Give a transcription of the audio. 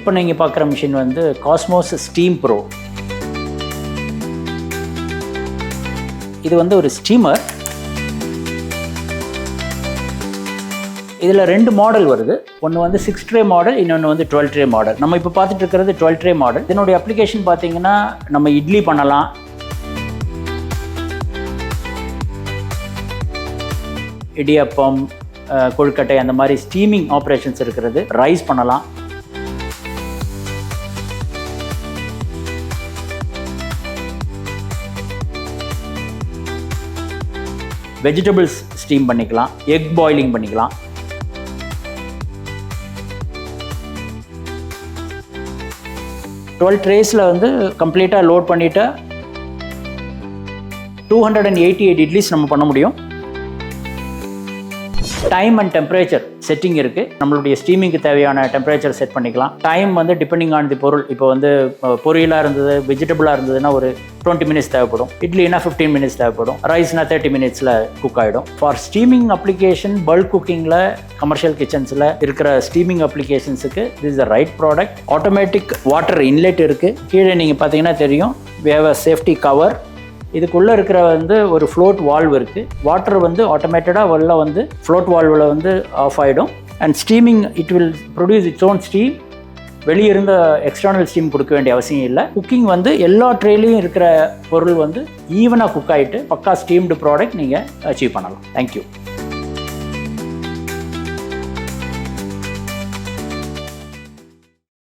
இப்போ நீங்கள் பார்க்குற மிஷின் வந்து காஸ்மோஸ் SteamPro. இது வந்து ஒரு ஸ்டீமர். இதில் 2 மாடல் வருது. ஒன்று வந்து 6 ட்ரே மாடல், இன்னொன்று வந்து 12 ட்ரே மாடல். நம்ம இப்போ பார்த்துட்டு இருக்கிறது 12 ட்ரே மாடல். இதனுடைய அப்ளிகேஷன் பார்த்தீங்கன்னா நம்ம இட்லி பண்ணலாம், இடியப்பம், கொழுக்கட்டை, அந்த மாதிரி ஸ்டீமிங் ஆப்ரேஷன்ஸ் இருக்கிறது. ரைஸ் பண்ணலாம், வெஜிடபிள்ஸ் ஸ்டீம் பண்ணிக்கலாம், எக் பாயிலிங் பண்ணிக்கலாம். டுவெல் ட்ரேஸில் வந்து கம்ப்ளீட்டாக லோட் பண்ணிவிட்டு 288 இட்லிஸ் நம்ம பண்ண முடியும். டைம் அண்ட் டெம்பரேச்சர் செட்டிங் இருக்குது. நம்மளுடைய ஸ்டீமிங்க்கு தேவையான டெம்பரேச்சர் செட் பண்ணிக்கலாம். டைம் வந்து டிபெண்டிங் ஆன் தி பொருள். இப்போ வந்து பொரியலாக இருந்தது, வெஜிடபிளாக இருந்ததுன்னா ஒரு 20 மினிட்ஸ் தேவைப்படும். இட்லினா 15 மினிட்ஸ் தேவைப்படும். ரைஸ்னா 30 மினிட்ஸில் குக் ஆகிடும். ஃபார் ஸ்டீமிங் அப்ளிகேஷன், பல்க் குக்கிங்கில், கமர்ஷியல் கிச்சன்ஸில் இருக்கிற ஸ்டீமிங் அப்ளிகேஷன்ஸுக்கு this is the right product. Automatic water inlet இருக்குது. கீழே நீங்கள் பார்த்தீங்கன்னா தெரியும், we have a safety cover. இதுக்குள்ளே இருக்கிற வந்து ஒரு ஃப்ளோட் வால்வ் இருக்குது. வாட்டர் வந்து ஆட்டோமேட்டடாக வெளில வந்து ஃப்ளோட் வால்வில் வந்து ஆஃப் ஆகிடும். And steaming it will produce its own steam. வெளியே இருந்த எக்ஸ்டர்னல் ஸ்டீம் கொடுக்க வேண்டிய அவசியம் இல்லை. குக்கிங் வந்து எல்லா ட்ரேலையும் இருக்கிற பொருள் வந்து ஈவனாக குக் ஆகிட்டு பக்கா ஸ்டீம்டு ப்ராடக்ட் நீங்கள் அச்சீவ் பண்ணலாம். தேங்க்யூ.